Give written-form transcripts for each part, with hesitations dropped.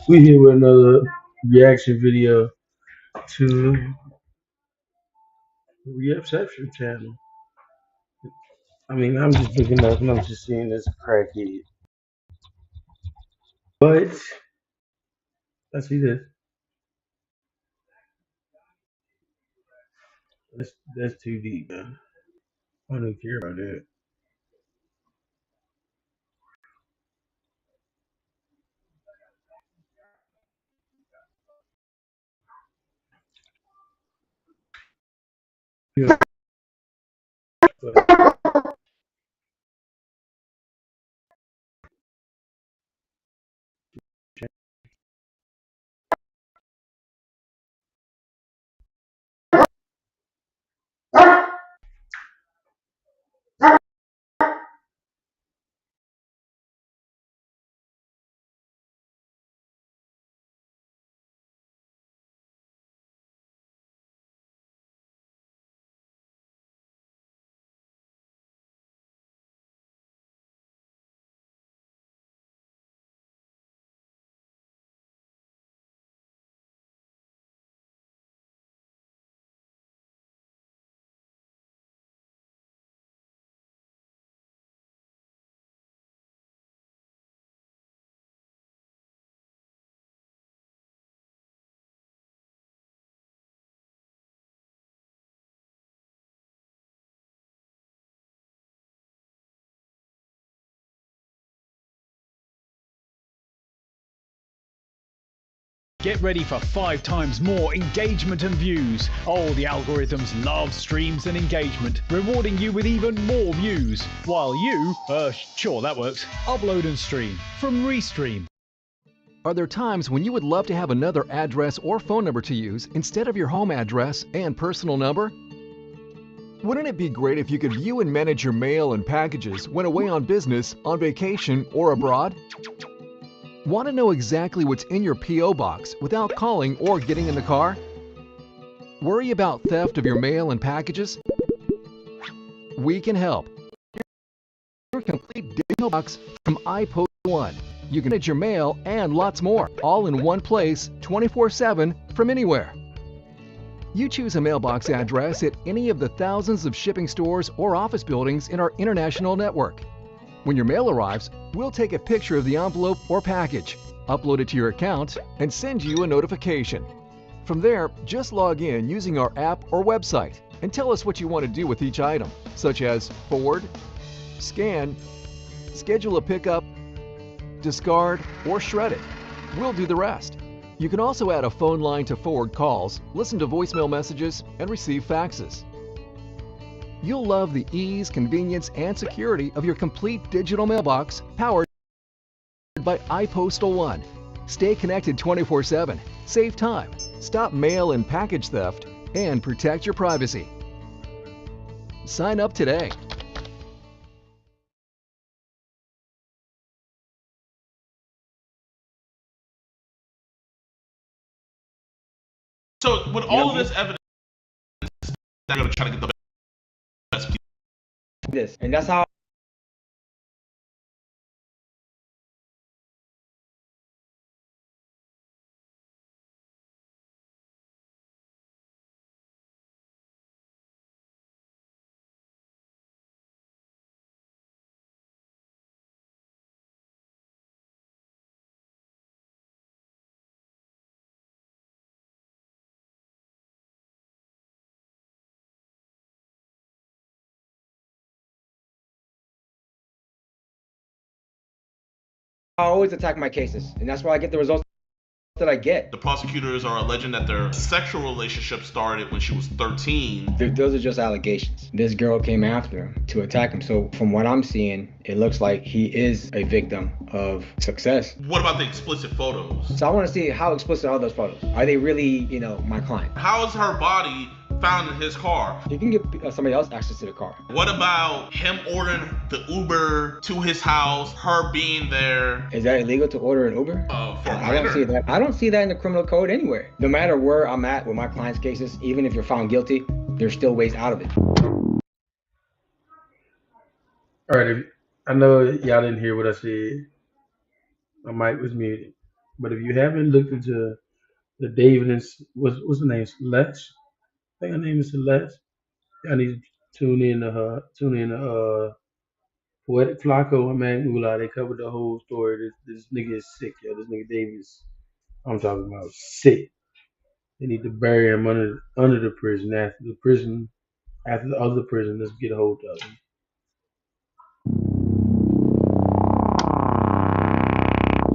We here with another reaction video to Reception channel. I mean, I'm just looking up and I'm just seeing this crackhead. But I see this. That's too deep, man. I don't care about that. Yeah, but Get ready for 5 times more engagement and views. Oh, the algorithms love streams and engagement, rewarding you with even more views. While you, sure that works, upload and stream from Restream. Are there times when you would love to have another address or phone number to use instead of your home address and personal number? Wouldn't it be great if you could view and manage your mail and packages when away on business, on vacation, or abroad? Want to know exactly what's in your P.O. box without calling or getting in the car? Worry about theft of your mail and packages? We can help. Your complete digital box from iPost One. You can manage your mail and lots more, all in one place, 24/7 from anywhere. You choose a mailbox address at any of the thousands of shipping stores or office buildings in our international network. When your mail arrives, we'll take a picture of the envelope or package, upload it to your account, and send you a notification. From there, just log in using our app or website and tell us what you want to do with each item, such as forward, scan, schedule a pickup, discard, or shred it. We'll do the rest. You can also add a phone line to forward calls, listen to voicemail messages, and receive faxes. You'll love the ease, convenience, and security of your complete digital mailbox powered by iPostal One. Stay connected 24/7, save time, stop mail and package theft, and protect your privacy. Sign up today. So with all of this evidence, they're gonna try to get the best people. This, and that's how I always attack my cases, and that's why I get the results that I get. The prosecutors are alleging that their sexual relationship started when she was 13. Those are just allegations. This girl came after him to attack him. So from what I'm seeing, it looks like he is a victim of success. What about the explicit photos? So I want to see how explicit are those photos. Are they really, my client? How is her body found in his car? You can give somebody else access to the car. What about him ordering the Uber to his house, her being there? Is that illegal to order an Uber? For I don't see that. I don't see that in the criminal code anywhere. No matter where I'm at with my client's cases, even if you're found guilty, there's still ways out of it. All right, I know y'all didn't hear what I said. My mic was muted. But if you haven't looked into the David and what's her name, Celeste? I think her name is Celeste. I need to tune in to Poetic Flacco and Magmula. They covered the whole story. This nigga is sick, yo. This nigga Davis, I'm talking about sick. They need to bury him under the prison after the other prisoners get a hold of him.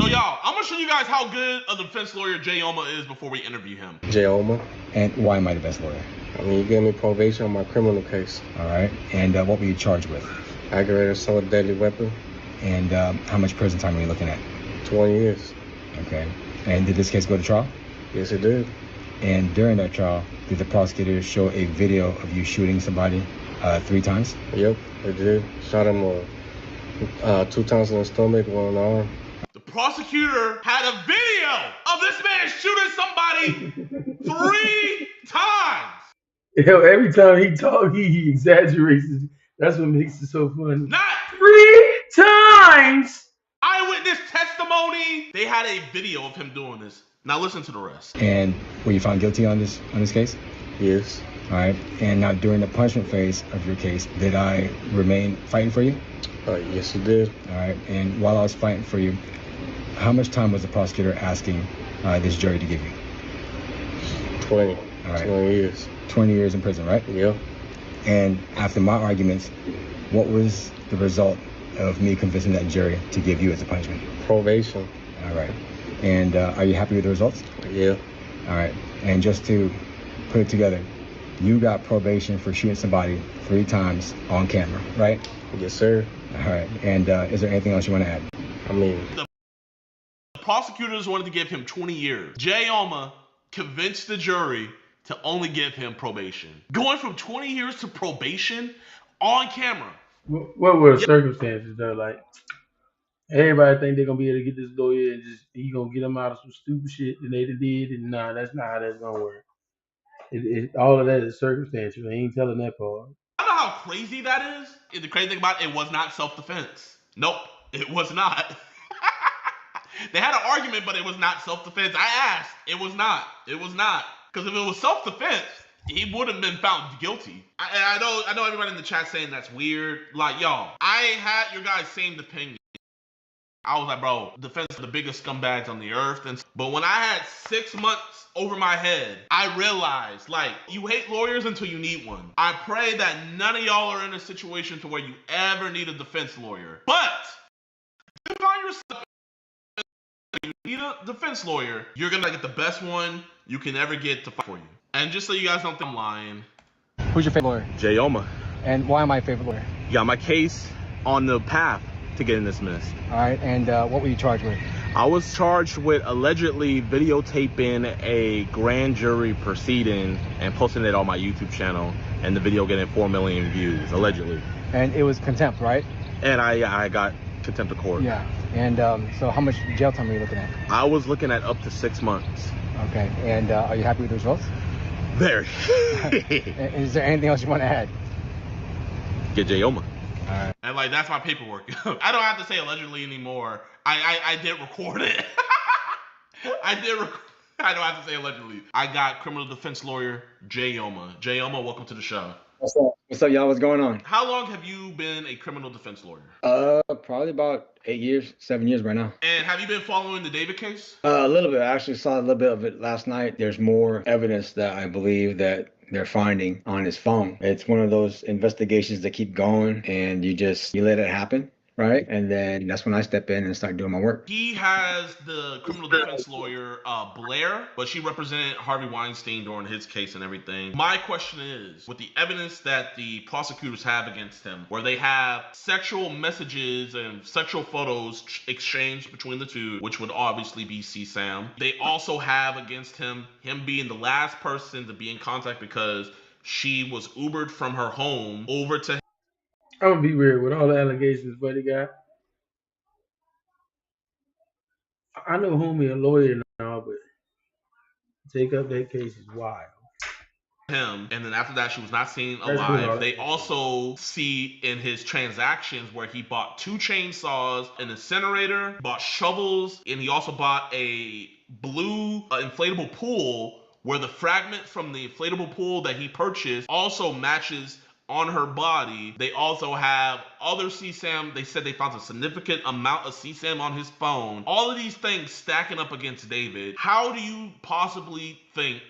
So y'all, I'm gonna show you guys how good a defense lawyer Jay Oma is before we interview him. Jay Oma. And why am I the best lawyer? I mean, you gave me probation on my criminal case. All right. And what were you charged with? Aggravated assault with deadly weapon. And how much prison time are you looking at? 20 years. Okay. And did this case go to trial? Yes, it did. And during that trial, did the prosecutor show a video of you shooting somebody 3 times? Yep, it did. Shot him 2 times in the stomach, 1 in the arm. The prosecutor had a video of this man shooting somebody 3 times. Yo, every time he talks, he exaggerates. That's what makes it so funny. Not 3 times. eyewitness testimony. They had a video of him doing this. Now listen to the rest. And were you found guilty on this case? Yes. All right. And now during the punishment phase of your case, did I remain fighting for you? Yes, you did. All right. And while I was fighting for you, how much time was the prosecutor asking this jury to give you? 20. All right. 20 years. 20 years in prison, right? Yep. And after my arguments, what was the result of me convincing that jury to give you as a punishment? Probation. All right. And are you happy with the results? Yeah. All right. And just to put it together, you got probation for shooting somebody 3 times on camera, right? Yes, sir. All right. And is there anything else you want to add? I mean, The prosecutors wanted to give him 20 years. Jay Oma convinced the jury to only give him probation. Going from 20 years to probation on camera. What were the circumstances though? Like everybody think they're gonna be able to get this lawyer and just he gonna get them out of some stupid shit that they did, and nah, that's not how that's gonna work. All of that is circumstantial. He ain't telling that part. I know how crazy that is. And the crazy thing about it was not self-defense. Nope, it was not. They had an argument, but it was not self-defense. I asked. It was not. It was not. Because if it was self-defense, he would have been found guilty. I know everybody in the chat saying that's weird. Like, y'all, I had your guys' same opinion. I was like, bro, defense are the biggest scumbags on the earth. But when I had 6 months over my head, I realized, like, you hate lawyers until you need one. I pray that none of y'all are in a situation to where you ever need a defense lawyer. But if you find yourself you need a defense lawyer, you're gonna get the best one you can ever get to fight for you. And just so you guys don't think I'm lying. Who's your favorite lawyer? Jay Oma. And why am I a favorite lawyer? You got my case on the path to getting dismissed. All right. And what were you charged with? I was charged with allegedly videotaping a grand jury proceeding and posting it on my YouTube channel, and the video getting 4 million views, allegedly. And it was contempt, right? And I got contempt of court. Yeah. And so how much jail time are you looking at? I was looking at up to 6 months. Okay. And are you happy with the results? Very. Is there anything else you want to add? Get Jay Oma. All right. And like, that's my paperwork. I don't have to say allegedly anymore. I did record it. I don't have to say allegedly. I got criminal defense lawyer Jay Oma. Jay Oma, welcome to the show. What's up? What's up, y'all? What's going on? How long have you been a criminal defense lawyer? Probably about 8 years, 7 years right now. And have you been following the David case? A little bit. I actually saw a little bit of it last night. There's more evidence that I believe that they're finding on his phone. It's one of those investigations that keep going and you let it happen. Right. And then that's when I step in and start doing my work. He has the criminal defense lawyer, Blair, but she represented Harvey Weinstein during his case and everything. My question is, with the evidence that the prosecutors have against him, where they have sexual messages and sexual photos exchanged between the two, which would obviously be CSAM. They also have against him being the last person to be in contact because she was Ubered from her home over to I'm gonna be real with all the allegations, buddy guy. I know homie a lawyer now, but take up that case is wild. him, and then after that she was not seen That's good. alive. They also see in his transactions where he bought 2 chainsaws, an incinerator, bought shovels, and he also bought a blue inflatable pool where the fragment from the inflatable pool that he purchased also matches on her body. They also have other CSAM. They said they found a significant amount of CSAM on his phone. All of these things stacking up against David. How do you possibly think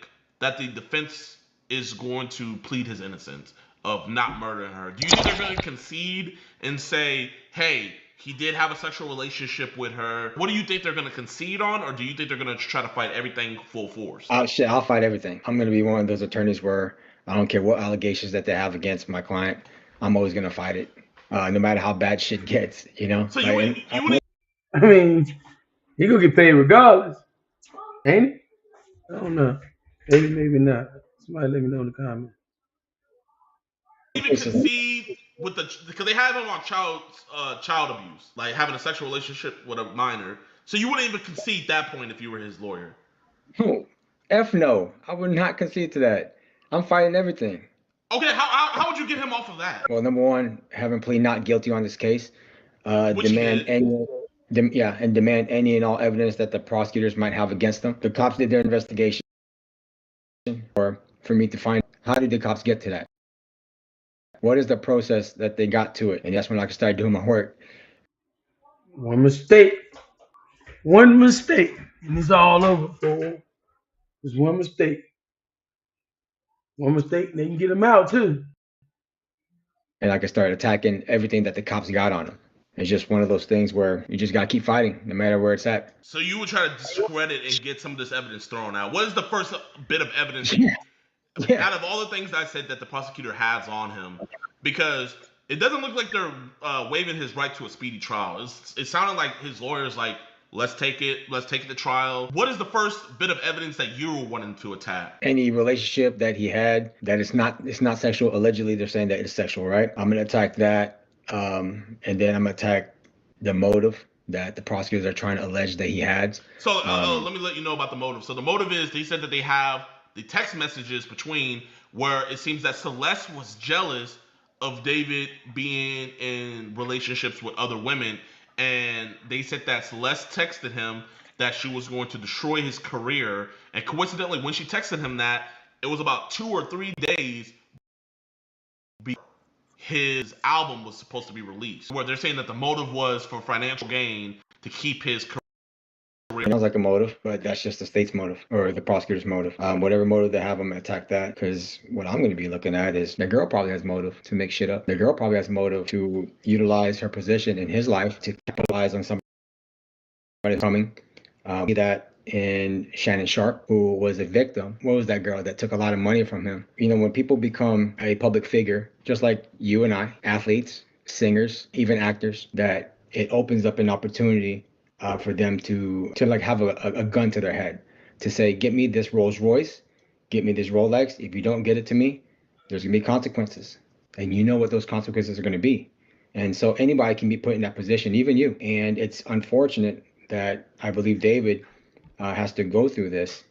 that the defense is going to plead his innocence of not murdering her? Do you think they're going to concede and say, hey, he did have a sexual relationship with her? What do you think they're going to concede on, or do you think they're going to try to fight everything full force? I'll fight everything. I'm going to be one of those attorneys where I don't care what allegations that they have against my client. I'm always going to fight it, no matter how bad shit gets, you know? So Like, you would I mean, he gonna get paid regardless, ain't he? I don't know. Maybe not. Somebody let me know in the comments. even concede with the, because they have him on child abuse, like having a sexual relationship with a minor. So you wouldn't even concede that point if you were his lawyer. Oh, F no. I would not concede to that. I'm fighting everything. Okay, how would you get him off of that? Well, number one, have him plead not guilty on this case. Which he did. Demand any and all evidence that the prosecutors might have against them. The cops did their investigation, or for me to find how did the cops get to that? What is the process that they got to it? And that's when I can start doing my work. One mistake, and it's all over. Fool. Just one mistake, and they can get him out too. And I can start attacking everything that the cops got on them. It's just one of those things where you just gotta keep fighting, no matter where it's at. So you would try to discredit and get some of this evidence thrown out. What is the first bit of evidence Yeah. out of all the things I said that the prosecutor has on him? Because it doesn't look like they're waiving his right to a speedy trial. It sounded like his lawyer's like, let's take it to trial. What is the first bit of evidence that you were wanting to attack? Any relationship that he had that it's not sexual. Allegedly, they're saying that it's sexual, right? I'm gonna attack that, and then I'm gonna attack the motive that the prosecutors are trying to allege that he had. So let me let you know about the motive. So the motive is they said that they have the text messages between where it seems that Celeste was jealous of David being in relationships with other women, and they said that Celeste texted him that she was going to destroy his career, and coincidentally when she texted him that, it was about 2 or 3 days before his album was supposed to be released, where they're saying that the motive was for financial gain to keep his career. It sounds like a motive, but that's just the state's motive or the prosecutor's motive. Whatever motive they have, I'm gonna attack that, because what I'm gonna be looking at is the girl probably has motive to make shit up. The girl probably has motive to utilize her position in his life to capitalize on somebody coming. That in Shannon Sharp, who was a victim. What was that girl that took a lot of money from him? You know, when people become a public figure, just like you and I, athletes, singers, even actors, that it opens up an opportunity for them to like have a gun to their head to say, get me this Rolls Royce, get me this Rolex. If you don't get it to me, there's gonna be consequences, and you know what those consequences are gonna be. And so anybody can be put in that position, even you. And it's unfortunate that I believe David has to go through this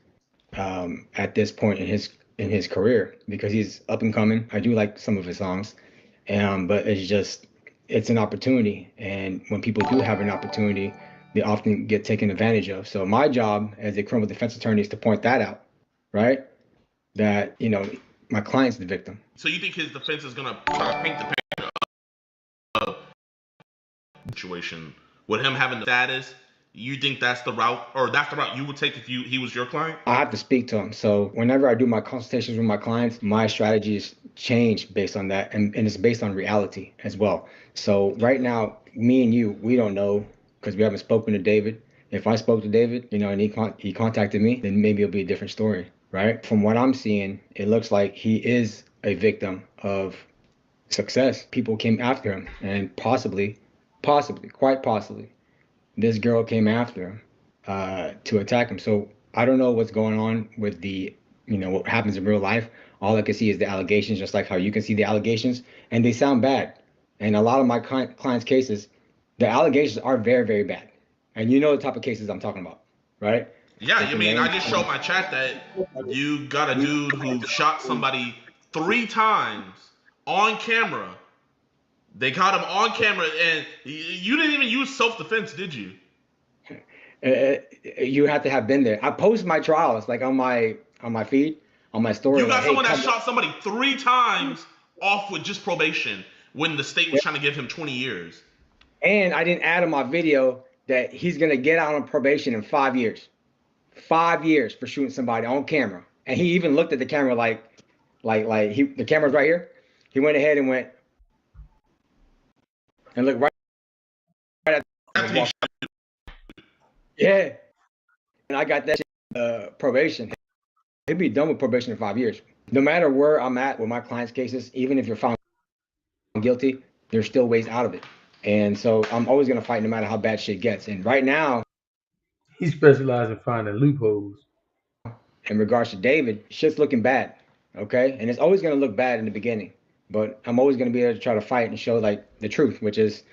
at this point in his career, because he's up and coming. I do like some of his songs, but it's an opportunity, and when people do have an opportunity, they often get taken advantage of. So my job as a criminal defense attorney is to point that out, right? That my client's the victim. So you think his defense is gonna try to paint the picture of the situation with him having the status? You think that's the route you would take if he was your client? I have to speak to him. So whenever I do my consultations with my clients, my strategies change based on that, and it's based on reality as well. So right now, me and you, we don't know, because we haven't spoken to David. If I spoke to David, and he contacted me, then maybe it'll be a different story, right? From what I'm seeing, it looks like he is a victim of success. People came after him, and possibly, quite possibly, this girl came after him to attack him. So I don't know what's going on with what happens in real life. All I can see is the allegations, just like how you can see the allegations, and they sound bad. And a lot of my clients' cases, the allegations are very, very bad. And you know the type of cases I'm talking about, right? Yeah, With I the mean, name. I just showed my chat that you got a dude who shot somebody 3 times on camera. They caught him on camera, and you didn't even use self-defense, did you? You have to have been there. I post my trials like on my feed, on my story, You like, got hey, someone that come. shot somebody 3 times off with just probation when the state was trying to give him 20 years. And I didn't add on my video that he's gonna get out on probation in 5 years. 5 years for shooting somebody on camera. And he even looked at the camera like the camera's right here. He went ahead and went and looked right at After he yeah. And I got that probation. He'd be done with probation in 5 years. No matter where I'm at with my clients' cases, even if you're found guilty, there's still ways out of it. And so I'm always gonna fight no matter how bad shit gets. And right now, He specializes in finding loopholes. in regards to David, shit's looking bad. Okay? And it's always gonna look bad in the beginning. But I'm always gonna be able to try to fight and show like the truth, which is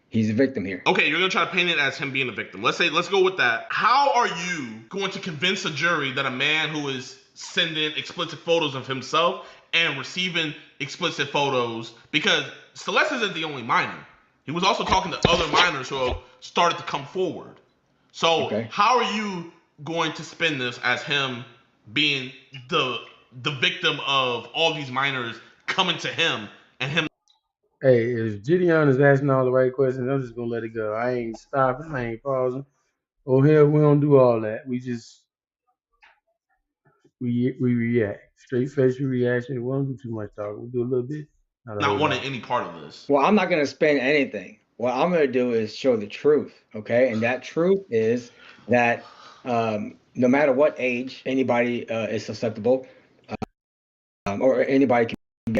he's a victim here. Okay, you're gonna try to paint it as him being a victim. Let's go with that. How are you going to convince a jury that a man who is sending explicit photos of himself and receiving explicit photos, because Celeste isn't the only minor. He was also talking to other minors who have started to come forward. So Okay. how are you going to spin this as him being the victim of all these minors coming to him and him? Hey, if Gideon is asking all the right questions, I'm just gonna let it go. I ain't stopping. I ain't pausing. Oh hell, we don't do all that. We just we react. Straight facial reaction. We don't do too much talking. We do a little bit. Not a whole Not wanting lot. any part of this. Well, I'm not gonna spin anything. What I'm gonna do is show the truth. Okay? And that truth is that no matter what age anybody is susceptible, or anybody can be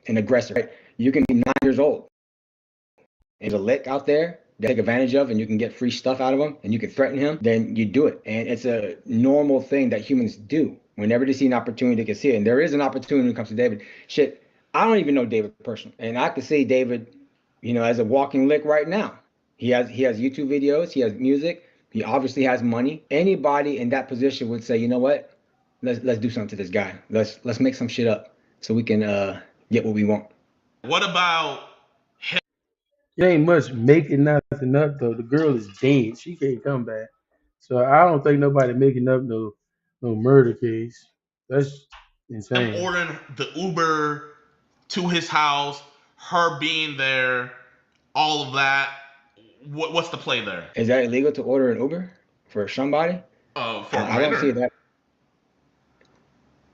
an aggressor. Right? You can be 9 years old. There's a lick out there to take advantage of, and you can get free stuff out of him, and you can threaten him. Then you do it, and it's a normal thing that humans do. Whenever they see an opportunity, they can see it. And there is an opportunity when it comes to David. Shit, I don't even know David personally, and I can see David, as a walking lick right now. He has YouTube videos. He has music. He obviously has money. Anybody in that position would say, you know what? Let's do something to this guy. Let's make some shit up so we can get what we want. What about It ain't much making nothing up though. The girl is dead. She can't come back. So I don't think nobody making up no murder case. That's him insane. ordering the Uber to his house, her being there, all of that? What's the play there? Is that illegal to order an Uber for somebody? For a I don't see minor? that.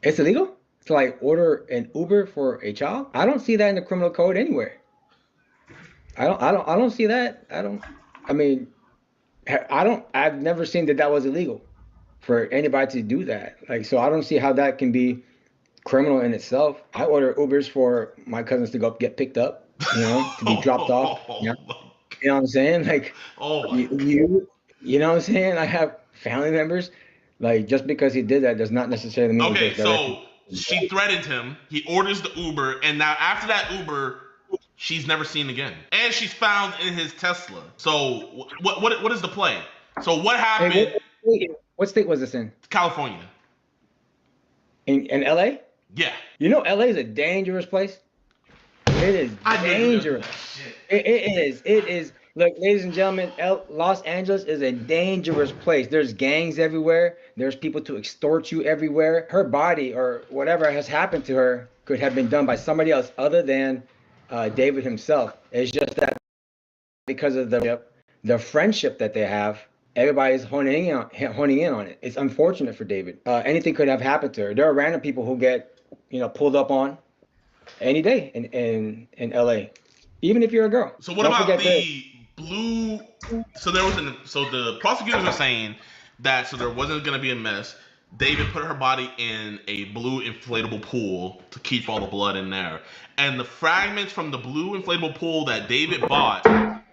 It's illegal to like order an Uber for a child? I don't see that in the criminal code anywhere. I don't see that. I mean, I've never seen that was illegal for anybody to do that. Like, so I don't see how that can be criminal in itself. I order Ubers for my cousins to go get picked up, to be dropped off. Yeah. You know what I'm saying? Like, Oh my God. you know what I'm saying? I have family members. Like, just because he did that does not necessarily mean it Okay, goes directly. so she threatened him. He orders the Uber, and now after that Uber, she's never seen again, and she's found in his Tesla. So what is the play? So what happened? Hey, what state was this in? California. In LA? Yeah. You know, LA is a dangerous place. It is dangerous. It is. It is. Look, ladies and gentlemen, Los Angeles is a dangerous place. There's gangs everywhere. There's people to extort you everywhere. Her body or whatever has happened to her could have been done by somebody else other than David himself. It's just that because of the friendship that they have, everybody's honing in on it. It's unfortunate for David. Anything could have happened to her. There are random people who get, pulled up on any day in LA, even if you're a girl. So what Don't about forget the blue? So the prosecutors are saying that there wasn't going to be a mess. David put her body in a blue inflatable pool to keep all the blood in there, and the fragments from the blue inflatable pool that David bought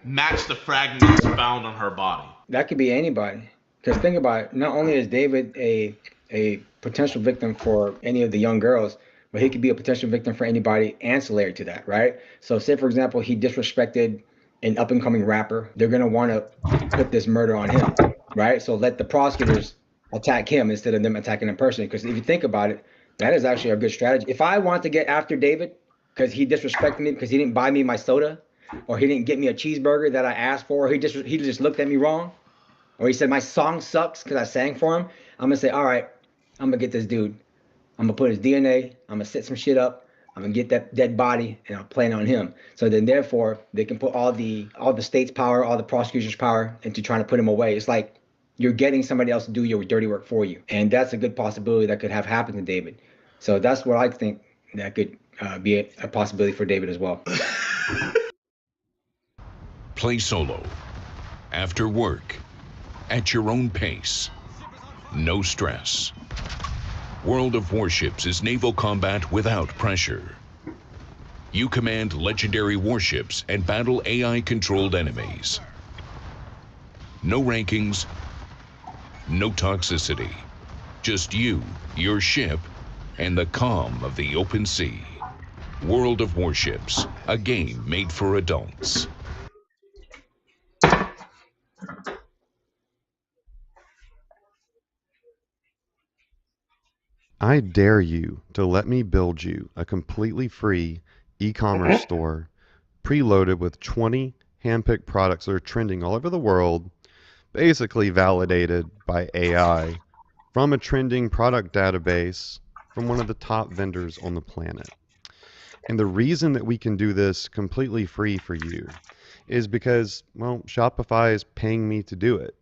match the fragments found on her body. that could be anybody. Because think about it, not only is David a potential victim for any of the young girls, but he could be a potential victim for anybody ancillary to that, right? So say, for example, he disrespected an up-and-coming rapper. They're going to want to put this murder on him, right? So let the prosecutors attack him instead of them attacking him personally. Because if you think about it, that is actually a good strategy. If I want to get after David because he disrespected me because he didn't buy me my soda, or he didn't get me a cheeseburger that I asked for, or he just looked at me wrong, or he said my song sucks because I sang for him, I'm gonna say, all right, I'm gonna get this dude. I'm gonna put his DNA. I'm gonna set some shit up. I'm gonna get that dead body and I'll plan on him. So then, therefore, they can put all the state's power, all the prosecution's power into trying to put him away. It's like you're getting somebody else to do your dirty work for you, and that's a good possibility that could have happened to David. So that's what I think that could be a possibility for David as well. Play solo, after work, at your own pace. No stress. World of Warships is naval combat without pressure. You command legendary warships and battle AI-controlled enemies. No rankings, no toxicity. Just you, your ship, and the calm of the open sea. World of Warships, a game made for adults. I dare you to let me build you a completely free e-commerce store preloaded with 20 handpicked products that are trending all over the world, basically validated by AI from a trending product database from one of the top vendors on the planet. And the reason that we can do this completely free for you is because, well, Shopify is paying me to do it.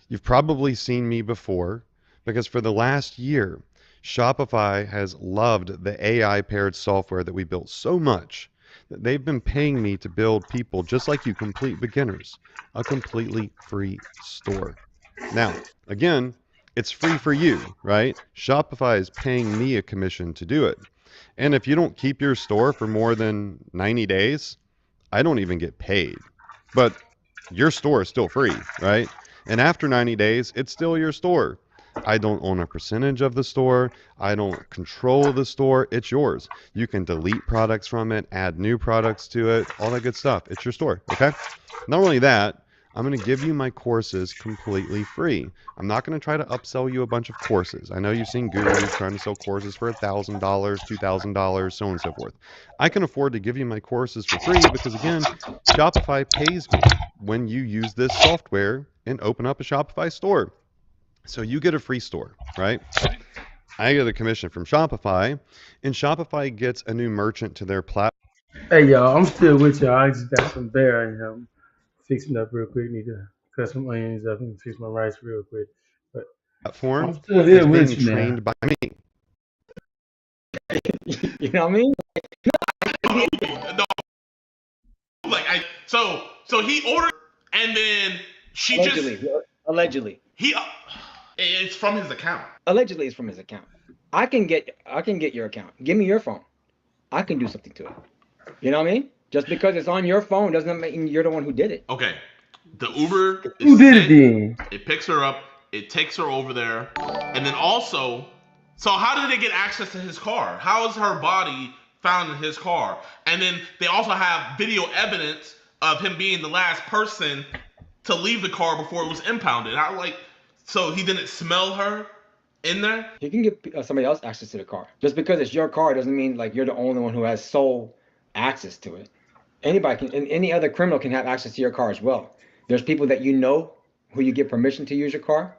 You've probably seen me before because for the last year, Shopify has loved the AI paired software that we built so much that they've been paying me to build people just like you, complete beginners, a completely free store. Now, again, it's free for you, right? Shopify is paying me a commission to do it. And if you don't keep your store for more than 90 days, I don't even get paid. But your store is still free, right? And after 90 days, it's still your store. I don't own a percentage of the store. I don't control the store. It's yours. You can delete products from it, add new products to it, all that good stuff. It's your store, okay? Not only that, I'm going to give you my courses completely free. I'm not going to try to upsell you a bunch of courses. I know you've seen gurus trying to sell courses for $1,000, $2,000, so on and so forth. I can afford to give you my courses for free because, again, Shopify pays me when you use this software and open up a Shopify store. So you get a free store, right? I get a commission from Shopify, and Shopify gets a new merchant to their Hey y'all, I'm still with y'all. I just got some bear and I'm fixing up real quick. Need to cut some onions up and fix my rice real quick. But I'm platform still that's here being with you now. trained by me. You know what I mean? No, like so he ordered, and then she Allegedly. It's from his account. Allegedly, it's from his account. I can get your account. Give me your phone. I can do something to it. You know what I mean? Just because it's on your phone doesn't mean you're the one who did it. Okay, the Uber Who did it then? It picks her up. It takes her over there, and then also, so how did they get access to his car? How is her body found in his car? And then they also have video evidence of him being the last person to leave the car before it was impounded. So he didn't smell her in there? You can give somebody else access to the car. Just because it's your car doesn't mean like you're the only one who has sole access to it. Anybody can, and any other criminal can have access to your car as well. There's people that you know who you get permission to use your car,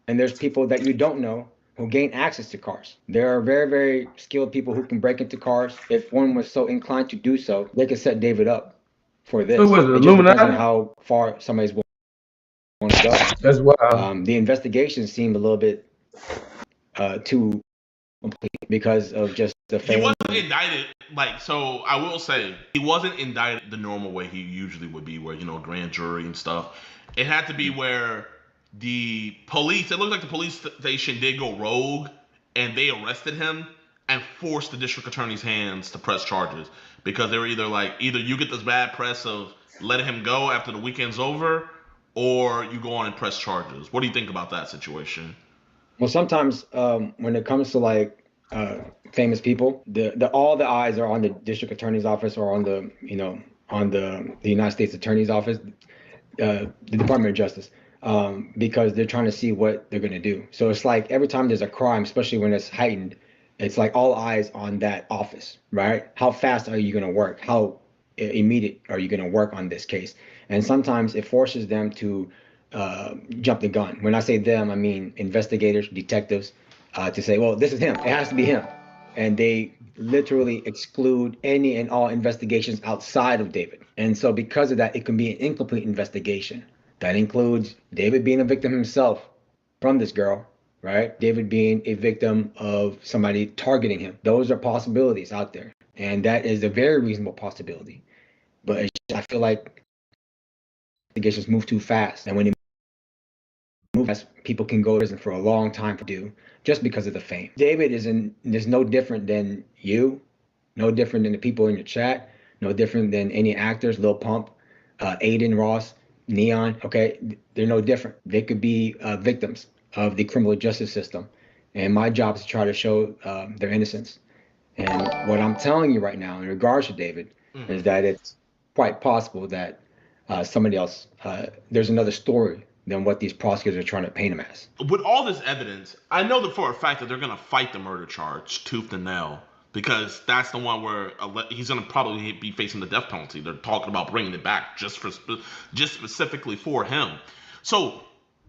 and there's people that you don't know who gain access to cars. There are very, very skilled people who can break into cars. If one was so inclined to do so, they could set David up for this. Who was it, It just depends on Illuminati? how far somebody's willing to go. That's wild. The investigation seemed a little bit too complete because of just the He fame. wasn't indicted, so I will say, he wasn't indicted the normal way he usually would be, where, grand jury and stuff. It had to be where the police, it looked like the police station did go rogue, and they arrested him and forced the district attorney's hands to press charges. Because they were either you get this bad press of letting him go after the weekend's over, or you go on and press charges. What do you think about that situation? Well, sometimes when it comes to famous people, all the eyes are on the district attorney's office or on the United States Attorney's office, the Department of Justice. because they're trying to see what they're going to do. So it's like every time there's a crime, especially when it's heightened, it's like all eyes on that office, right? How fast are you going to work? How immediate are you going to work on this case? And sometimes it forces them to jump the gun. When I say them, I mean investigators, detectives, to say, well, this is him. It has to be him. And they literally exclude any and all investigations outside of David. And so because of that, it can be an incomplete investigation. That includes David being a victim himself from this girl, right? David being a victim of somebody targeting him. Those are possibilities out there. And that is a very reasonable possibility. But I feel like investigations move too fast. And when they move fast, people can go to prison for a long time to do just because of the fame. David is no different than you, no different than the people in your chat, no different than any actors, Lil Pump, Aiden Ross, Neon, okay? They're no different. They could be victims of the criminal justice system. And my job is to try to show their innocence. And what I'm telling you right now in regards to David is that it's quite possible that somebody else, there's another story than what these prosecutors are trying to paint him as. With all this evidence, I know that for a fact that they're going to fight the murder charge tooth and nail, because that's the one where he's going to probably be facing the death penalty. They're talking about bringing it back just specifically for him. So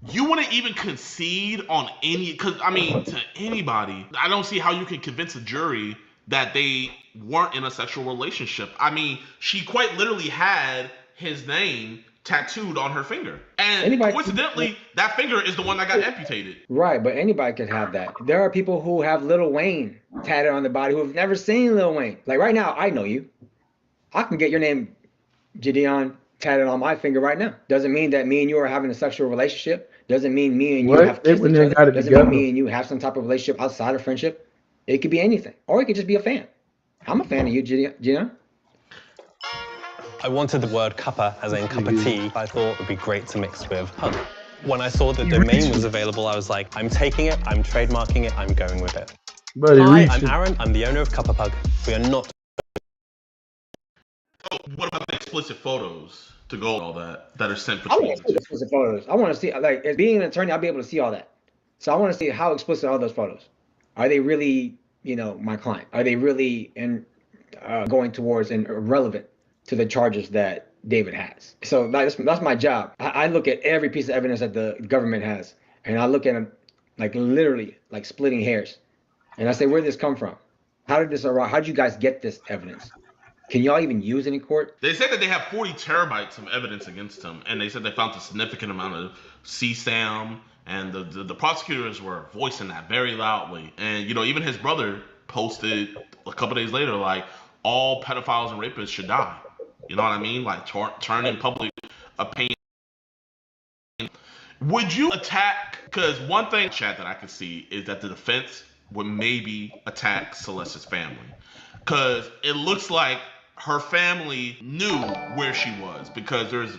you wouldn't even concede on any, because I mean, to anybody, I don't see how you can convince a jury that they weren't in a sexual relationship. I mean, she quite literally had his name tattooed on her finger. And coincidentally, that finger is the one that got amputated. Right, but anybody could have that. There are people who have Lil Wayne tatted on their body who have never seen Lil Wayne. Like right now, I know you. I can get your name, Gideon, tatted on my finger right now. Doesn't mean that me and you are having a sexual relationship. Doesn't mean me and you have kissed each other. Doesn't mean me and you have some type of relationship outside of friendship. It could be anything. Or it could just be a fan. I'm a fan of you, Gideon. I wanted the word cuppa, as in cup of tea, I thought it would be great to mix with hug. When I saw the domain was available, I was like, I'm taking it, I'm trademarking it, I'm going with it. Hi, I'm Aaron, I'm the owner of Cuppa Pug. We are not... Oh, what about the explicit photos to go all that are sent I want to see explicit photos. I want to see, like, as being an attorney, I'll be able to see all that. So I want to see how explicit are those photos. Are they really, my client? Are they really going towards and relevant to the charges that David has? So that's my job. I look at every piece of evidence that the government has, and I look at them like literally like splitting hairs. And I say, where did this come from? How did this arrive? How did you guys get this evidence? Can y'all even use it in court? They said that they have 40 terabytes of evidence against him, and they said they found a significant amount of CSAM, and the prosecutors were voicing that very loudly. And, even his brother posted a couple days later, like, all pedophiles and rapists should die. You know what I mean? Like, turning public opinion. Would you attack, because one thing, chat, that I could see is that the defense would maybe attack Celeste's family. Because it looks like her family knew where she was, because there's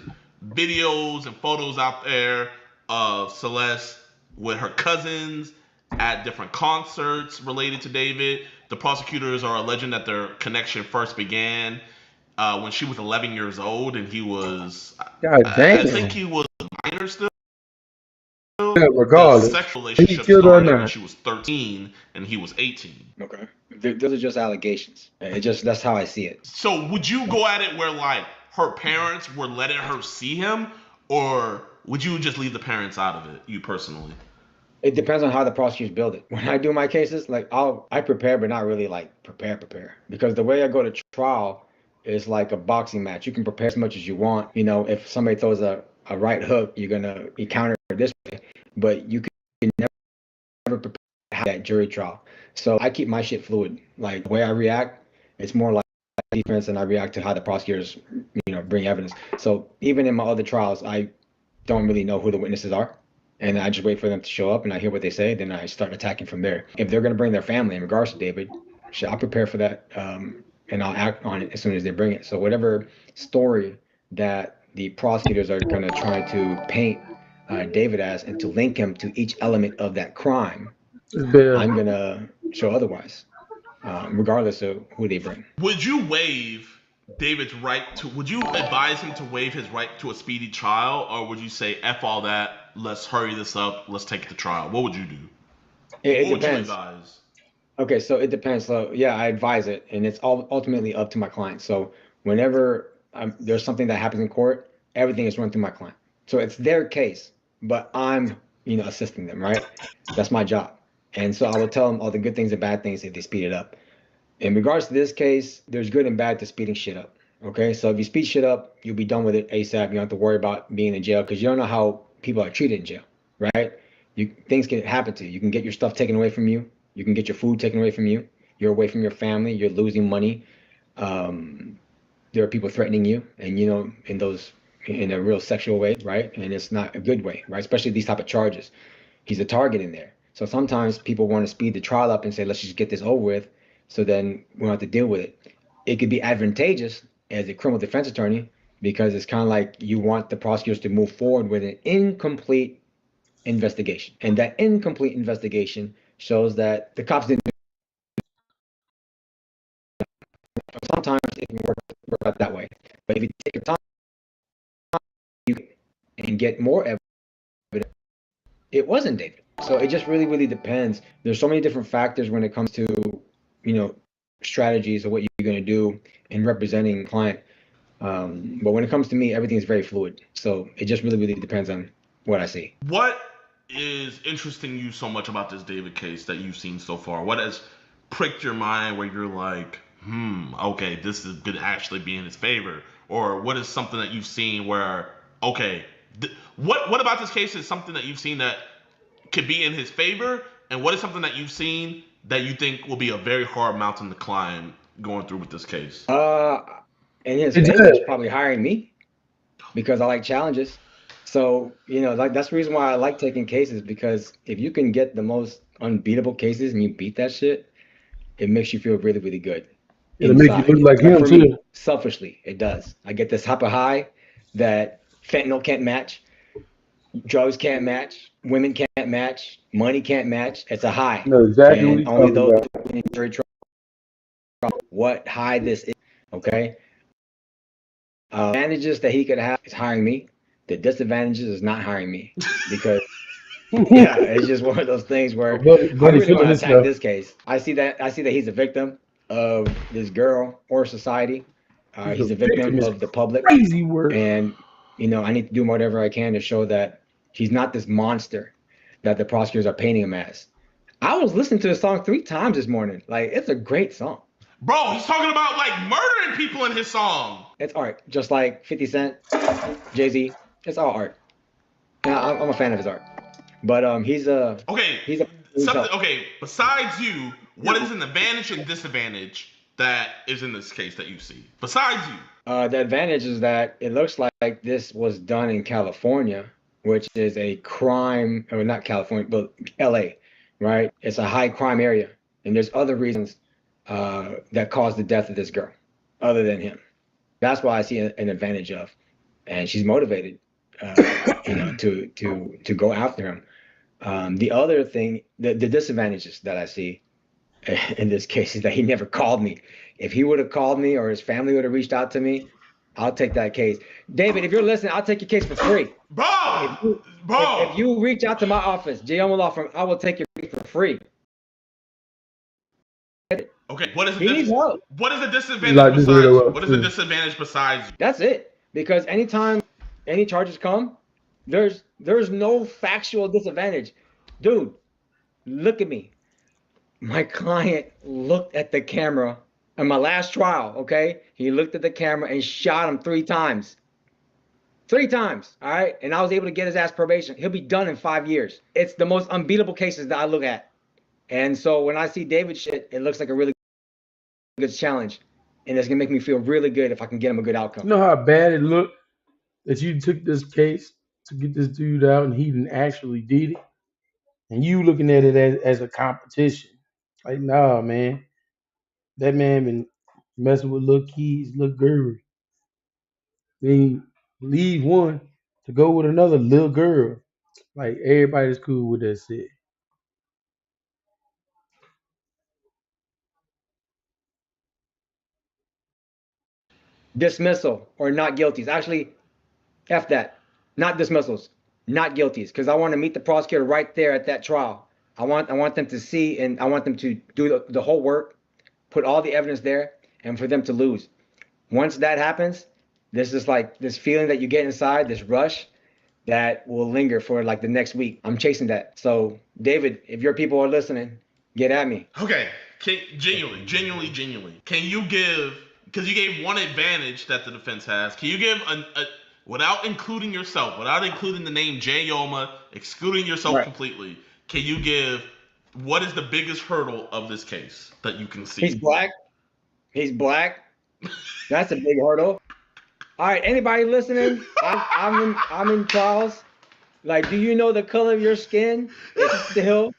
videos and photos out there of Celeste with her cousins at different concerts related to David. The prosecutors are alleging that their connection first began when she was 11 years old, and he was, I think he was a minor still. Yeah, regardless, the sexual relationship started when she was 13 and he was 18. Okay, those are just allegations. That's how I see it. So would you go at it where like her parents were letting her see him, or would you just leave the parents out of it, you personally? It depends on how the prosecutors build it. When I do my cases, like I prepare, but not really like prepare, because the way I go to trial is like a boxing match. You can prepare as much as you want. If somebody throws a right hook, you're gonna counter this way, but you can never prepare to have that jury trial. So I keep my shit fluid. Like the way I react, it's more like defense, and I react to how the prosecutors, bring evidence. So even in my other trials, I don't really know who the witnesses are, and I just wait for them to show up, and I hear what they say, then I start attacking from there. If they're gonna bring their family in regards to David, I'll prepare for that, and I'll act on it as soon as they bring it. So whatever story that the prosecutors are gonna try to paint David as, and to link him to each element of that crime, I'm gonna show otherwise, regardless of who they bring. Would you waive David's right to? Would you advise him to waive his right to a speedy trial, or would you say F all that? let's hurry this up, let's take it to trial, what would you do? It What would you depends. advise? Okay, so it depends. So yeah, I advise it, and it's all ultimately up to my client. So whenever there's something that happens in court, everything is run through my client. So it's their case, but I'm, assisting them, right? That's my job. And so I will tell them all the good things and bad things if they speed it up. In regards to this case, there's good and bad to speeding shit up. Okay, so if you speed shit up, you'll be done with it ASAP. You don't have to worry about being in jail because you don't know how people are treated in jail, right? Things can happen to you. You can get your stuff taken away from you. You can get your food taken away from you. You're away from your family. You're losing money. There are people threatening you, and in a real sexual way, right? And it's not a good way, right? Especially these type of charges. He's a target in there. So sometimes people want to speed the trial up and say, let's just get this over with, so then we don't have to deal with it. It could be advantageous as a criminal defense attorney because it's kind of like you want the prosecutors to move forward with an incomplete investigation. And that incomplete investigation shows that the cops didn't. Sometimes it can work out that way. But if you take your time and get more evidence, it wasn't David. So it just really, really depends. There's so many different factors when it comes to, strategies of what you're going to do in representing a client. But when it comes to me, everything is very fluid. So it just really, really depends on what I see. What is interesting you so much about this David case that you've seen so far? What has pricked your mind where you're like, okay, this could actually be in his favor? Or what is something that you've seen where, okay, what about this case is something that you've seen that could be in his favor? And what is something that you've seen that you think will be a very hard mountain to climb going through with this case? In his favor, is probably hiring me because I like challenges. So, that's the reason why I like taking cases, because if you can get the most unbeatable cases and you beat that shit, it makes you feel really, really good. It'll make you look like him for too. Me, selfishly, it does. I get this type of high that fentanyl can't match, drugs can't match, women can't match, money can't match. It's a high. No, exactly what And he's only talking those about. in jury trial what high this is. Okay. Advantages that he could have is hiring me. The disadvantages is not hiring me because yeah, it's just one of those things where I really want to attack this case. I see that he's a victim of this girl or society. He's a victim of the public. Crazy word. And I need to do whatever I can to show that he's not this monster that the prosecutors are painting him as. I was listening to the song 3 times this morning. Like, it's a great song. Bro, he's talking about like murdering people in his song. It's art, just like 50 Cent, Jay-Z. It's all art. And I'm a fan of his art. But he's a okay. Besides you, what is an advantage and disadvantage that is in this case that you see? Besides you, the advantage is that it looks like this was done in California, which is a crime, or not California, but LA, right? It's a high crime area, and there's other reasons that caused the death of this girl, other than him. That's why I see an advantage of, and she's motivated, to go after him. The other thing, the disadvantages that I see in this case is that he never called me. If he would have called me or his family would have reached out to me, I'll take that case. David, if you're listening, I'll take your case for free. Bro, if you reach out to my office, J.M. Law Firm, I will take your case for free. Okay, what is the disadvantage Like besides you? What is the disadvantage besides you? That's it. Because anytime any charges come, there's no factual disadvantage. Dude, look at me. My client looked at the camera in my last trial, okay? He looked at the camera and shot him 3 times. 3 times, all right? And I was able to get his ass probation. He'll be done in 5 years. It's the most unbeatable cases that I look at. And so when I see David shit, it looks like a really good challenge. And it's going to make me feel really good if I can get him a good outcome. You know how bad it looked that you took this case to get this dude out and he didn't actually did it? And you looking at it as a competition. Like, nah, man. That man been messing with little kids, little girls. Then leave one to go with another little girl. Like, everybody's cool with that shit. Dismissal or not guilty. Actually, F that. Not dismissals. not guilties, because I want to meet the prosecutor right there at that trial. I want them to see, and I want them to do the whole work, put all the evidence there, and for them to lose. Once that happens, there's just like this feeling that you get inside, this rush that will linger for like the next week. I'm chasing that. So, David, if your people are listening, get at me. Okay, genuinely, can you give, because you gave one advantage that the defense has, can you give without including yourself, without including the name Jay Yoma, excluding yourself completely, can you give what is the biggest hurdle of this case that you can see? He's black. He's black. That's a big hurdle. All right, anybody listening? I'm in trials. Like, do you know the color of your skin? It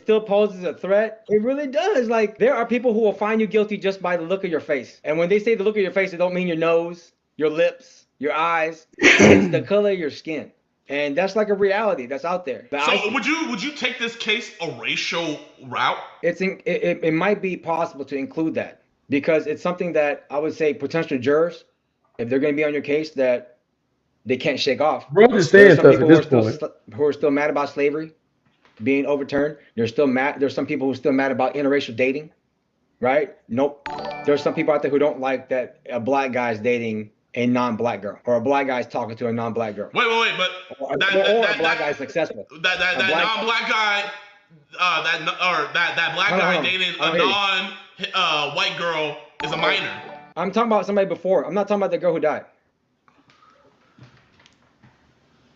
still poses a threat. It really does. Like, there are people who will find you guilty just by the look of your face. And when they say the look of your face, it don't mean your nose, your lips, your eyes. It's the color of your skin. And that's like a reality that's out there. So would you take this case a racial route? It might be possible to include that, because it's something that I would say potential jurors, if they're going to be on your case, that they can't shake off. Bro, just saying stuff at this point. Who are still mad about slavery being overturned. They're still mad. There's some people who are still mad about interracial dating, right? Nope. There's some people out there who don't like that a black guy is dating a non-black girl, or a black guy is talking to a non-black girl. Wait, but or a black guy is successful. That non-black guy, that black guy dating a non-white girl is a minor. I'm talking about somebody before. I'm not talking about the girl who died.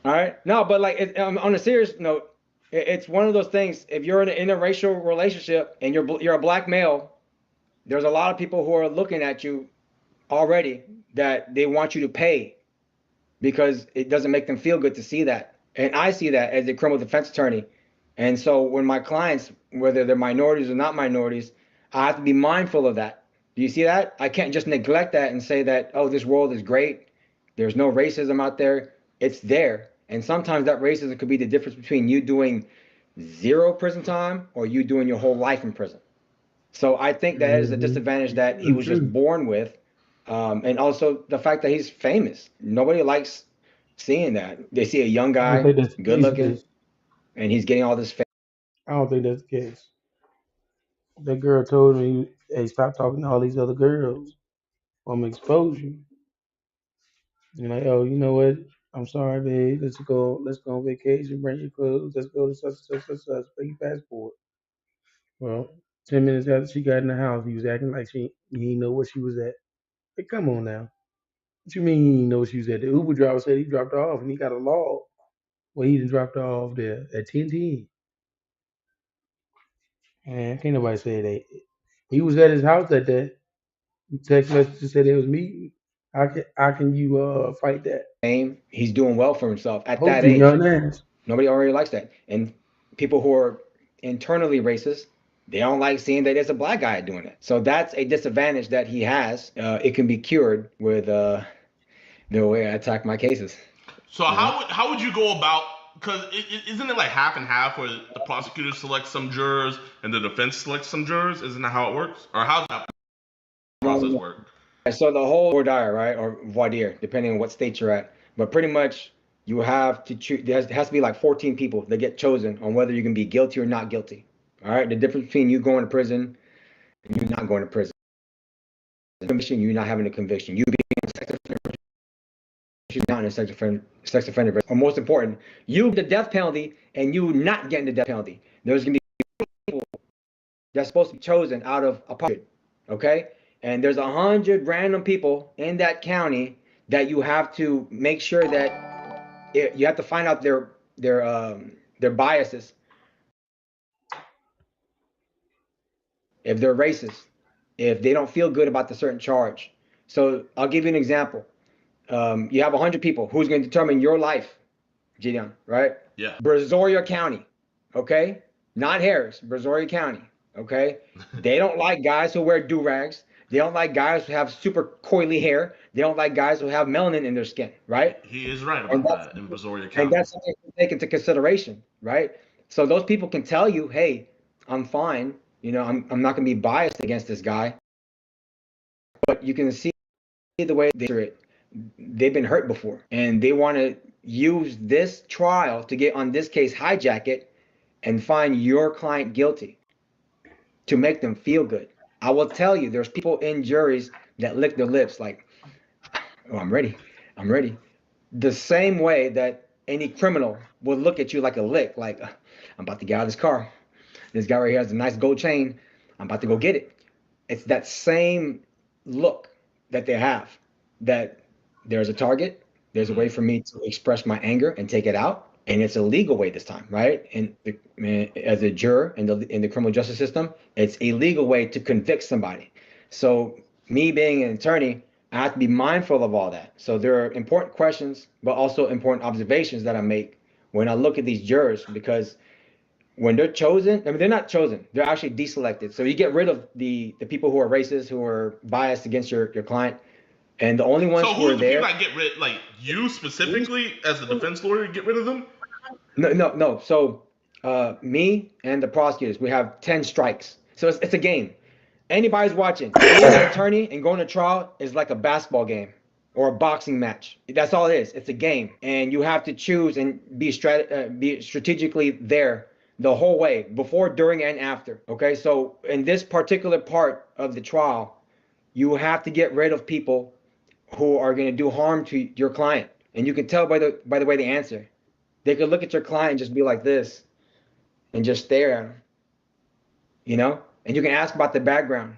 All right. No, but like on a serious note, it's one of those things. If you're in an interracial relationship and you're a black male, there's a lot of people who are looking at you already that they want you to pay, because it doesn't make them feel good to see that. And I see that as a criminal defense attorney. And so when my clients, whether they're minorities or not minorities, I have to be mindful of that. Do you see that? I can't just neglect that and say that, oh, this world is great. There's no racism out there. It's there. And sometimes that racism could be the difference between you doing 0 prison time or you doing your whole life in prison. So I think that is a disadvantage that he was just born with. And also the fact that he's famous. Nobody likes seeing that. They see a young guy, good looking, and he's getting all this fame. I don't think that's the case. That girl told me, hey, stop talking to all these other girls. I'm exposure. And like, oh, you know what? I'm sorry, babe. Let's go on vacation. Bring your clothes. Let's go to such. Bring your passport. Well, 10 minutes after she got in the house, he was acting like he didn't know where she was at. Hey, come on now. What you mean he didn't know where she was at? The Uber driver said he dropped her off, and he got a log. Well, he done dropped her off there at 10:10. And can't nobody say that. He was at his house at that. Text message said they was meeting. How can you fight that? He's doing well for himself at that Hopefully, age. young ass. Nobody already likes that. And people who are internally racist, they don't like seeing that there's a black guy doing it. So that's a disadvantage that he has. It can be cured with the way I attack my cases. So how would you go about? Because isn't it like half and half, where the prosecutor selects some jurors and the defense selects some jurors? Isn't that how it works? Or how's that process work? So the whole voir dire, right, or voir dire, depending on what state you're at. But pretty much you have to choose. There has to be like 14 people that get chosen on whether you can be guilty or not guilty. All right. The difference between you going to prison and you not going to prison. Conviction, you not having a conviction. You being a sex offender, she's not in a sex offender. Or most important, you get the death penalty and you not getting the death penalty. There's gonna be people that's supposed to be chosen out of a hundred. Okay. And there's 100 random people in that county that you have to make sure that you have to find out their biases. If they're racist, if they don't feel good about the certain charge. So I'll give you an example. You have 100 people. Who's going to determine your life, Gideon, right? Yeah. Brazoria County, okay? Not Harris, Brazoria County, okay? They don't like guys who wear do-rags. They don't like guys who have super coily hair. They don't like guys who have melanin in their skin, right? He is right about that in Brazoria County. And that's something to take into consideration, right? So those people can tell you, hey, I'm fine. You know, I'm not going to be biased against this guy. But you can see the way they do it. They've been hurt before, and they want to use this trial to get on this case, hijack it, and find your client guilty to make them feel good. I will tell you, there's people in juries that lick their lips like, oh, I'm ready. I'm ready. The same way that any criminal would look at you like a lick, like, I'm about to get out of this car. This guy right here has a nice gold chain. I'm about to go get it. It's that same look that they have, that there's a target, there's a way for me to express my anger and take it out, and it's a legal way this time, right? And as a juror in the criminal justice system, it's a legal way to convict somebody. So me being an attorney, I have to be mindful of all that. So there are important questions, but also important observations that I make when I look at these jurors, because when they're chosen, I mean, they're not chosen, they're actually deselected. So you get rid of the people who are racist, who are biased against your client, and the only ones So who are who's the there. people that get rid? Like you specifically, as the defense lawyer, get rid of them? No. So me and the prosecutors, we have 10 strikes. So it's a game. Anybody's watching. Being an attorney and going to trial is like a basketball game or a boxing match. That's all it is. It's a game, and you have to choose and be strategically there the whole way, before, during, and after. Okay, so in this particular part of the trial, you have to get rid of people who are going to do harm to your client, and you can tell by the way they answer. They could look at your client and just be like this, and just stare at him, you know. And you can ask about the background.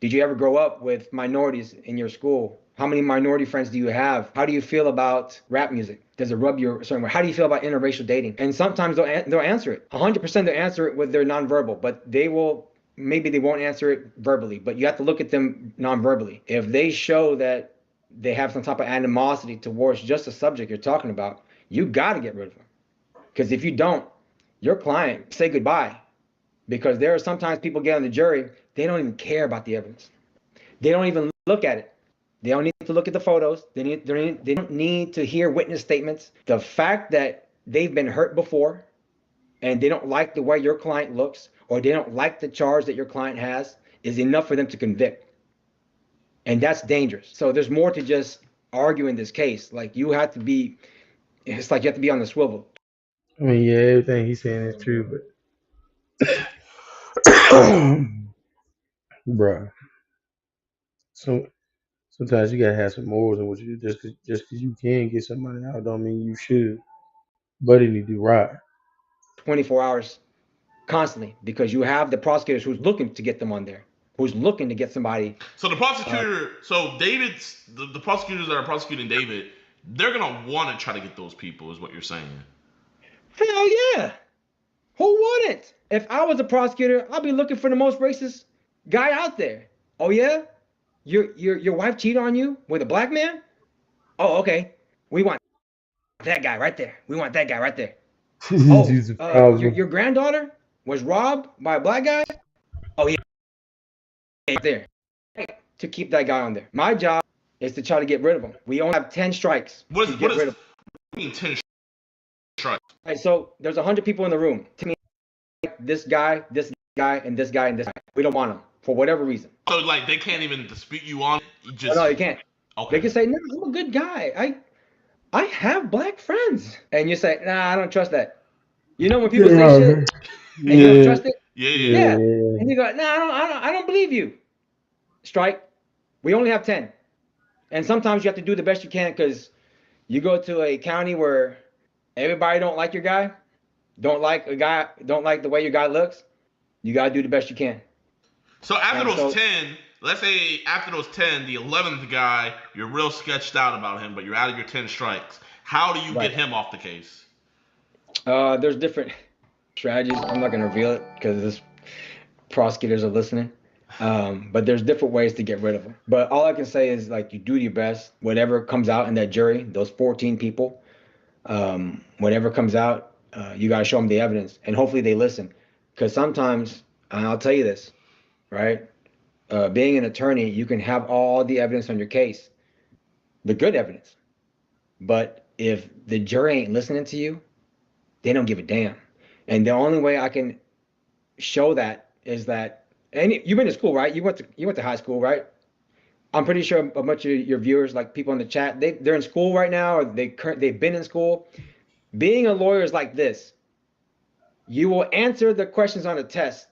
Did you ever grow up with minorities in your school? How many minority friends do you have? How do you feel about rap music? Does it rub you a certain way? How do you feel about interracial dating? And sometimes they'll answer it. 100% they'll answer it with their nonverbal, but they won't answer it verbally. But you have to look at them nonverbally. If they show that they have some type of animosity towards just the subject you're talking about, you got to get rid of them. Because if you don't, your client say goodbye. Because there are sometimes people get on the jury, they don't even care about the evidence. They don't even look at it. They don't need to look at the photos. They don't need to hear witness statements. The fact that they've been hurt before and they don't like the way your client looks, or they don't like the charge that your client has, is enough for them to convict. And that's dangerous. So there's more to just arguing this case. Like, it's like you have to be on the swivel. I mean, yeah, everything he's saying is true, but bruh, so sometimes you gotta have some morals in what you do. Just 'cause you can get somebody out, don't mean you should. But it need to right. 24 hours constantly, because you have the prosecutors who's looking to get them on there, who's looking to get somebody. So the prosecutor, the prosecutors that are prosecuting David, they're gonna want to try to get those people, is what you're saying. Hell yeah. Who wouldn't? If I was a prosecutor, I'd be looking for the most racist guy out there. Oh yeah? Your wife cheated on you with a black man? Oh, okay. We want that guy right there. We want that guy right there. Oh, your granddaughter was robbed by a black guy? Oh yeah, right there. To keep that guy on there. My job is to try to get rid of him. We only have 10 strikes to get rid of him. 10 strikes? Right, so there's 100 people in the room. To me, this guy, and this guy, and this guy. We don't want them for whatever reason. So like they can't even dispute you on it? No, you can't. Okay. They can say, no, I'm a good guy. I have black friends. And you say, nah, I don't trust that. You know when people say shit and you don't trust it? Yeah. And you go, nah, I don't believe you. Strike. We only have 10. And sometimes you have to do the best you can, because you go to a county where everybody don't like your guy, don't like the way your guy looks. You got to do the best you can. So after those 10, let's say after those 10, the 11th guy, you're real sketched out about him, but you're out of your 10 strikes. How do you get him off the case? There's different strategies. I'm not going to reveal it because this prosecutors are listening. But there's different ways to get rid of them. But all I can say is, like, you do your best. Whatever comes out in that jury, those 14 people, whatever comes out, you got to show them the evidence, and hopefully they listen. Because sometimes, and I'll tell you this, right? Being an attorney, you can have all the evidence on your case, the good evidence. But if the jury ain't listening to you, they don't give a damn. And the only way I can show that is that, and you've been to school, right? You went to high school, right? I'm pretty sure a bunch of your viewers, like people in the chat, they're in school right now, or they've been in school. Being a lawyer is like this. You will answer the questions on a test,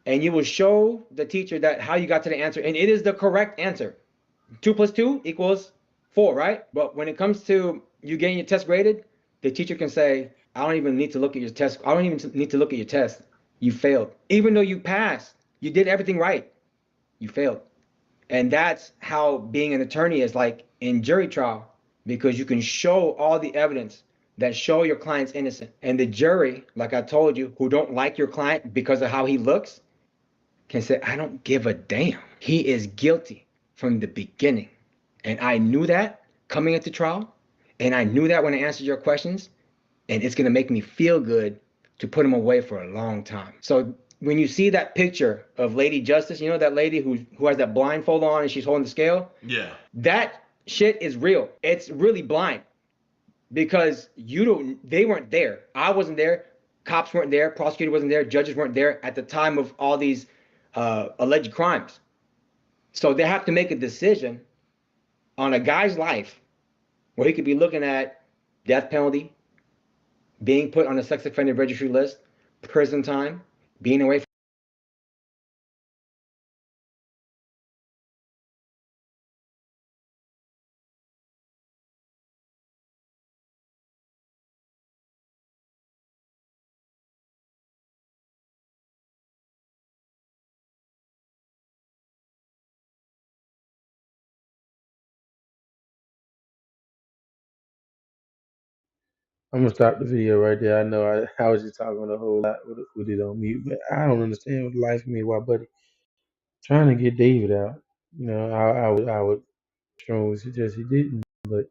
and you will show the teacher that how you got to the answer, and it is the correct answer. 2 plus 2 equals 4, right? But when it comes to you getting your test graded, the teacher can say, I don't even need to look at your test. I don't even need to look at your test. You failed. Even though you passed, you did everything right. You failed. And that's how being an attorney is like in jury trial, because you can show all the evidence that show your client's innocent. And the jury, like I told you, who don't like your client because of how he looks, can say, I don't give a damn. He is guilty from the beginning. And I knew that coming into trial. And I knew that when I answered your questions. And it's going to make me feel good to put him away for a long time. So when you see that picture of Lady Justice, you know that lady who has that blindfold on and she's holding the scale? Yeah. That shit is real. It's really blind because they weren't there. I wasn't there. Cops weren't there. Prosecutor wasn't there. Judges weren't there at the time of all these alleged crimes. So they have to make a decision on a guy's life where he could be looking at death penalty, being put on the sex offender registry list, prison time, being away from. I'm gonna stop the video right there. I know I was just talking a whole lot with it on mute, but I don't understand what life of me why Buddy trying to get David out. You know, I would strongly suggest he didn't, but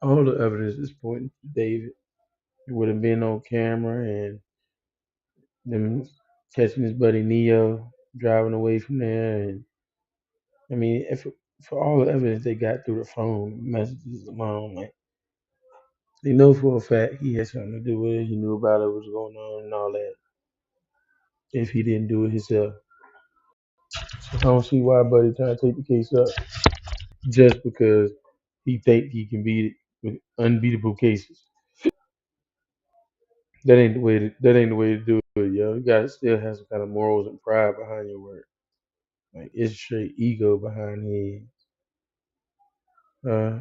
all the evidence is pointing to David. It would have been on camera and them catching his buddy Neo driving away from there, and I mean, if for all the evidence they got through the phone messages alone, like they know for a fact he had something to do with it. He knew about it, what was going on, and all that. If he didn't do it himself, so I don't see why Buddy trying to take the case up just because he think he can beat it with unbeatable cases. That ain't the way to do it, yo. You gotta still have some kind of morals and pride behind your work. Like it's straight ego behind it.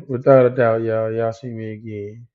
Without a doubt, y'all see me again.